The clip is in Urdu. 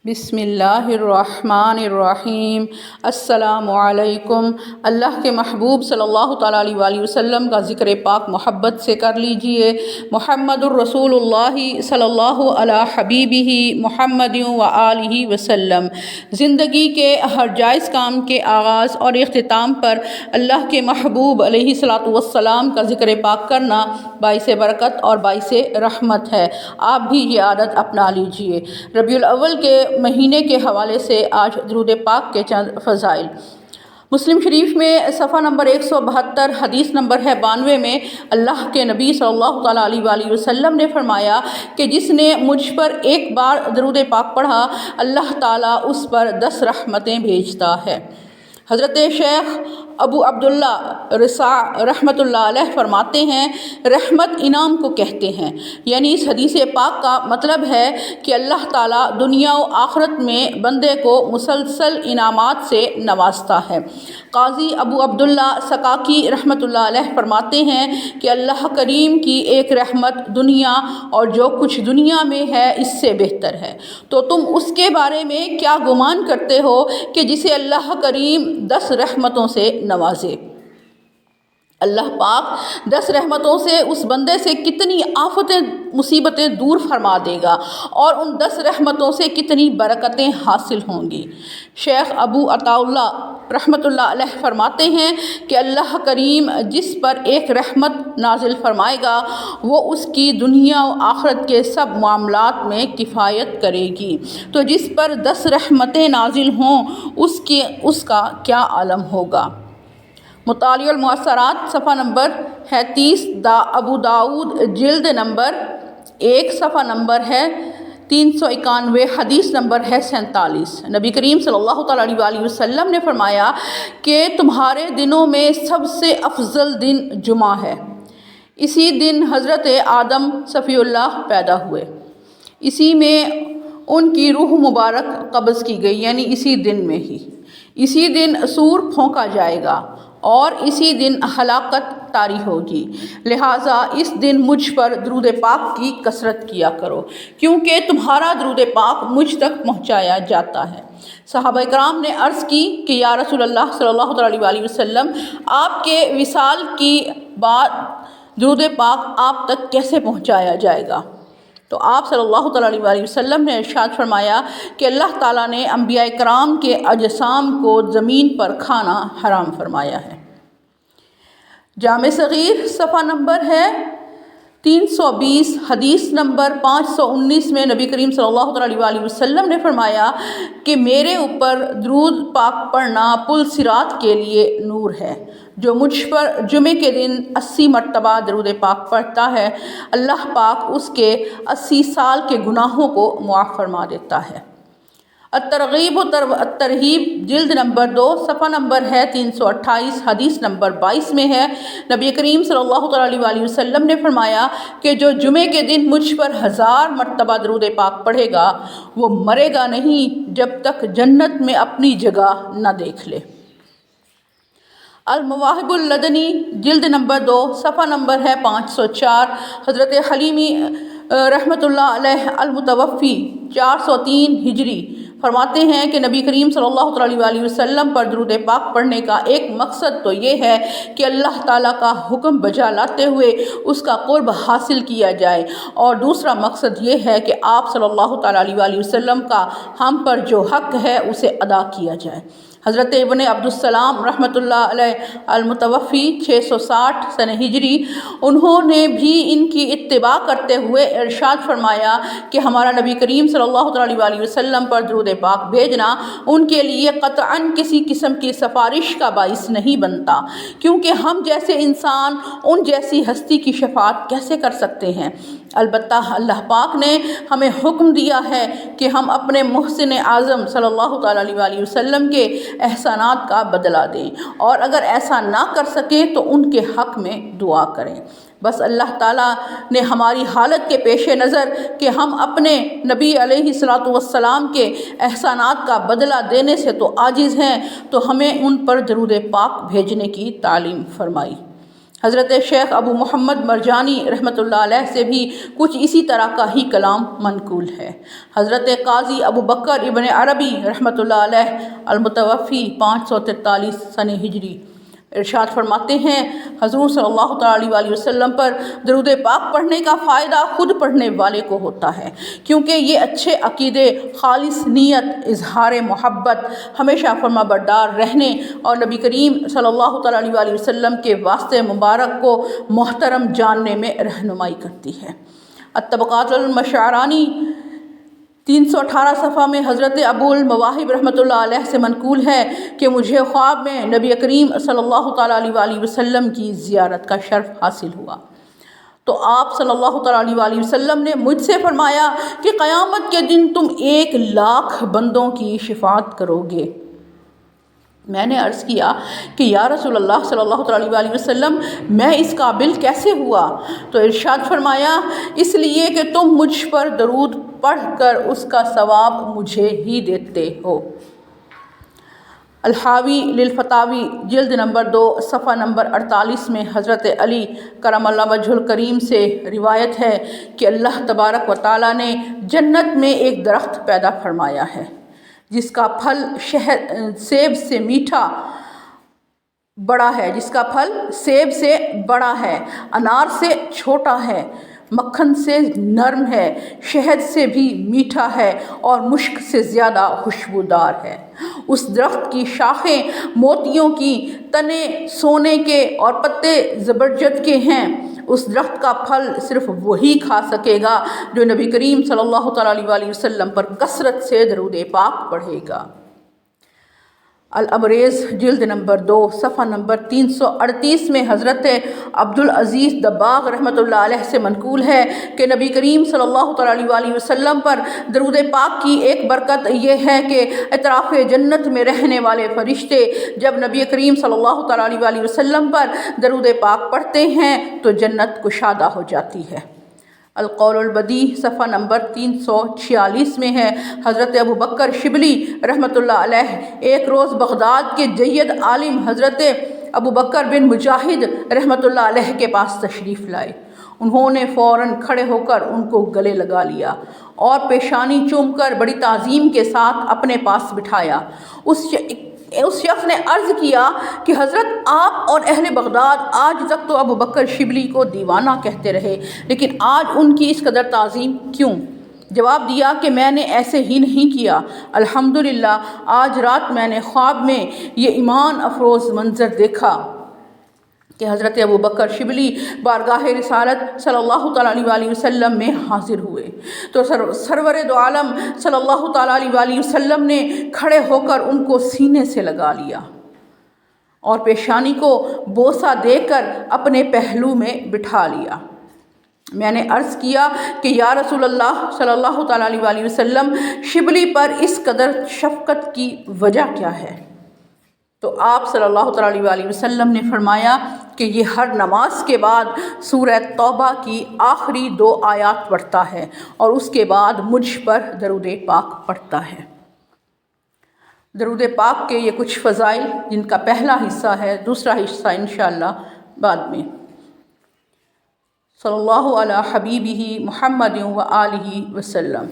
بسم اللہ الرحمن الرحیم۔ السلام علیکم۔ اللہ کے محبوب صلی اللہ تعالیٰ علیہ وآلہ وسلم کا ذکر پاک محبت سے کر لیجئے۔ محمد الرسول اللہ صلی اللہ علیہ حبیبہ محمد و آلہ وسلم۔ زندگی کے ہر جائز کام کے آغاز اور اختتام پر اللہ کے محبوب علیہ الصلوۃ والسلام کا ذکر پاک کرنا باعث برکت اور باعث رحمت ہے۔ آپ بھی یہ عادت اپنا لیجئے۔ ربیع الاول کے مہینے کے حوالے سے آج درود پاک کے چند فضائل۔ مسلم شریف میں صفحہ نمبر 172 حدیث نمبر ہے 92 میں اللہ کے نبی صلی اللہ تعالیٰ علیہ وآلہ وسلم نے فرمایا کہ جس نے مجھ پر ایک بار درود پاک پڑھا اللہ تعالیٰ اس پر 10 رحمتیں بھیجتا ہے۔ حضرت شیخ ابو عبداللہ رسا رحمۃ اللہ علیہ فرماتے ہیں رحمت انعام کو کہتے ہیں، یعنی اس حدیث پاک کا مطلب ہے کہ اللہ تعالیٰ دنیا و آخرت میں بندے کو مسلسل انعامات سے نوازتا ہے۔ قاضی ابو عبداللہ سکاکی رحمۃ اللہ علیہ فرماتے ہیں کہ اللہ کریم کی ایک رحمت دنیا اور جو کچھ دنیا میں ہے اس سے بہتر ہے، تو تم اس کے بارے میں کیا گمان کرتے ہو کہ جسے اللہ کریم 10 رحمتوں سے نوازے۔ اللہ پاک 10 رحمتوں سے اس بندے سے کتنی آفتیں مصیبتیں دور فرما دے گا اور ان 10 رحمتوں سے کتنی برکتیں حاصل ہوں گی۔ شیخ ابو عطا اللہ رحمۃ اللہ علیہ فرماتے ہیں کہ اللہ کریم جس پر ایک رحمت نازل فرمائے گا وہ اس کی دنیا و آخرت کے سب معاملات میں کفایت کرے گی، تو جس پر 10 رحمتیں نازل ہوں اس کا کیا عالم ہوگا۔ مطالع المؤثرات صفحہ نمبر ہے 30 ابو داؤد جلد نمبر 1 صفحہ نمبر ہے 391 حدیث نمبر ہے 47۔ نبی کریم صلی اللہ تعالیٰ علیہ وآلہ وسلم نے فرمایا کہ تمہارے دنوں میں سب سے افضل دن جمعہ ہے۔ اسی دن حضرت آدم صفی اللہ پیدا ہوئے، اسی میں ان کی روح مبارک قبض کی گئی، یعنی اسی دن میں ہی۔ اسی دن سور پھونکا جائے گا اور اسی دن ہلاکت طاری ہوگی، لہٰذا اس دن مجھ پر درود پاک کی کثرت کیا کرو کیونکہ تمہارا درود پاک مجھ تک پہنچایا جاتا ہے۔ صحابہ کرام نے عرض کی کہ یا رسول اللہ صلی اللہ علیہ وآلہ وسلم، آپ کے وصال کی بعد درود پاک آپ تک کیسے پہنچایا جائے گا؟ تو آپ صلی اللہ تعالیٰ علیہ وآلہ وسلم نے ارشاد فرمایا کہ اللہ تعالیٰ نے انبیاء کرام کے اجسام کو زمین پر کھانا حرام فرمایا ہے۔ جامع صغیر صفحہ نمبر ہے 320 حدیث نمبر 519 میں نبی کریم صلی اللہ تعالیٰ علیہ وآلہ وسلم نے فرمایا کہ میرے اوپر درود پاک پڑھنا پل صراط کے لیے نور ہے۔ جو مجھ پر جمعے کے دن 80 مرتبہ درود پاک پڑھتا ہے اللہ پاک اس کے 80 سال کے گناہوں کو معاف فرما دیتا ہے۔ الترغیب و الترہیب جلد نمبر 2 صفحہ نمبر ہے 328 حدیث نمبر 22 میں ہے نبی کریم صلی اللہ تعالیٰ علیہ وآلہ وسلم نے فرمایا کہ جو جمعے کے دن مجھ پر 1000 مرتبہ درود پاک پڑھے گا وہ مرے گا نہیں جب تک جنت میں اپنی جگہ نہ دیکھ لے۔ المواہب اللدنی جلد نمبر 2 صفحہ نمبر ہے 504 حضرت حلیمی رحمۃ اللہ علیہ المتوفی 403 ہجری فرماتے ہیں کہ نبی کریم صلی اللہ علیہ وآلہ وسلم پر درود پاک پڑھنے کا ایک مقصد تو یہ ہے کہ اللہ تعالیٰ کا حکم بجا لاتے ہوئے اس کا قرب حاصل کیا جائے، اور دوسرا مقصد یہ ہے کہ آپ صلی اللہ تعالیٰ علیہ وآلہ وسلم کا ہم پر جو حق ہے اسے ادا کیا جائے۔ حضرت ابن عبدالسلام رحمۃ اللہ علیہ المتوفی 660 سنہ ہجری انہوں نے بھی ان کی اتباع کرتے ہوئے ارشاد فرمایا کہ ہمارا نبی کریم صلی اللہ علیہ وآلہ وسلم پر درود پاک بھیجنا ان کے لیے قطعاً کسی قسم کی سفارش کا باعث نہیں بنتا، کیونکہ ہم جیسے انسان ان جیسی ہستی کی شفاعت کیسے کر سکتے ہیں؟ البتہ اللہ پاک نے ہمیں حکم دیا ہے کہ ہم اپنے محسن اعظم صلی اللہ تعالیٰ علیہ وآلہ وسلم کے احسانات کا بدلہ دیں، اور اگر ایسا نہ کر سکیں تو ان کے حق میں دعا کریں۔ بس اللہ تعالیٰ نے ہماری حالت کے پیش نظر کہ ہم اپنے نبی علیہ الصلوۃ والسلام کے احسانات کا بدلہ دینے سے تو عاجز ہیں، تو ہمیں ان پر درود پاک بھیجنے کی تعلیم فرمائی۔ حضرت شیخ ابو محمد مرجانی رحمۃ اللہ علیہ سے بھی کچھ اسی طرح کا ہی کلام منقول ہے۔ حضرت قاضی ابو بکر ابن عربی رحمۃ اللہ علیہ المتوفی 543 سنہ ہجری ارشاد فرماتے ہیں، حضور صلی اللہ تعالیٰ علیہ وسلم پر درود پاک پڑھنے کا فائدہ خود پڑھنے والے کو ہوتا ہے، کیونکہ یہ اچھے عقیدے، خالص نیت، اظہار محبت، ہمیشہ فرما بردار رہنے اور نبی کریم صلی اللہ تعالیٰ علیہ وسلم کے واسطے مبارک کو محترم جاننے میں رہنمائی کرتی ہے۔ الطبقات المشعرانی 318 صفحہ میں حضرت ابو المواہب رحمۃ اللہ علیہ سے منقول ہے کہ مجھے خواب میں نبی کریم صلی اللہ تعالیٰ علیہ وسلم کی زیارت کا شرف حاصل ہوا، تو آپ صلی اللہ تعالیٰ علیہ وسلم نے مجھ سے فرمایا کہ قیامت کے دن تم 1,00,000 بندوں کی شفاعت کرو گے۔ میں نے عرض کیا کہ یا رسول اللہ صلی اللہ علیہ وسلم، میں اس قابل کیسے ہوا؟ تو ارشاد فرمایا، اس لیے کہ تم مجھ پر درود پڑھ کر اس کا ثواب مجھے ہی دیتے ہو۔ الحاوی للفتاوی جلد نمبر 2 صفحہ نمبر 48 میں حضرت علی کرم اللہ وجہ الکریم سے روایت ہے کہ اللہ تبارک و تعالیٰ نے جنت میں ایک درخت پیدا فرمایا ہے جس کا پھل سیب سے میٹھا بڑا ہے، جس کا پھل سیب سے بڑا ہے، انار سے چھوٹا ہے، مکھن سے نرم ہے، شہد سے بھی میٹھا ہے اور مشک سے زیادہ خوشبودار ہے۔ اس درخت کی شاخیں موتیوں کی، تنے سونے کے اور پتے زبرجد کے ہیں۔ اس درخت کا پھل صرف وہی کھا سکے گا جو نبی کریم صلی اللہ تعالیٰ علیہ وسلم پر کثرت سے درود پاک پڑھے گا۔ الابریز جلد نمبر 2 صفحہ نمبر 338 میں حضرت عبدالعزیز دباغ رحمۃ اللہ علیہ سے منقول ہے کہ نبی کریم صلی اللہ تعالیٰ علیہ وسلم پر درود پاک کی ایک برکت یہ ہے کہ اطراف جنت میں رہنے والے فرشتے جب نبی کریم صلی اللہ تعالیٰ علیہ وسلم پر درود پاک پڑھتے ہیں تو جنت کشادہ ہو جاتی ہے۔ القول البدیع صفحہ نمبر 346 میں ہے، حضرت ابو بکر شبلی رحمۃ اللہ علیہ ایک روز بغداد کے جید عالم حضرت ابو بکر بن مجاہد رحمۃ اللہ علیہ کے پاس تشریف لائے۔ انہوں نے فوراً کھڑے ہو کر ان کو گلے لگا لیا اور پیشانی چوم کر بڑی تعظیم کے ساتھ اپنے پاس بٹھایا۔ اس شخص نے عرض کیا کہ حضرت آپ اور اہل بغداد آج تک تو ابو بکر شبلی کو دیوانہ کہتے رہے، لیکن آج ان کی اس قدر تعظیم کیوں؟ جواب دیا کہ میں نے ایسے ہی نہیں کیا، الحمدللہ آج رات میں نے خواب میں یہ ایمان افروز منظر دیکھا کہ حضرت ابو بکر شبلی بارگاہ رسالت صلی اللہ تعالیٰ علیہ وسلم میں حاضر ہوئے تو سرور دو عالم صلی اللہ تعالیٰ علیہ وسلم نے کھڑے ہو کر ان کو سینے سے لگا لیا اور پیشانی کو بوسہ دے کر اپنے پہلو میں بٹھا لیا۔ میں نے عرض کیا کہ یا رسول اللہ صلی اللہ تعالیٰ علیہ وسلم، شبلی پر اس قدر شفقت کی وجہ کیا ہے؟ تو آپ صلی اللہ تعالیٰ علیہ وسلم نے فرمایا کہ یہ ہر نماز کے بعد سورہ توبہ کی آخری 2 آیات پڑھتا ہے اور اس کے بعد مجھ پر درود پاک پڑھتا ہے۔ درود پاک کے یہ کچھ فضائل جن کا پہلا حصہ ہے، دوسرا حصہ انشاءاللہ بعد میں۔ صلی اللہ علی حبیبہ محمد و آلہ وسلم۔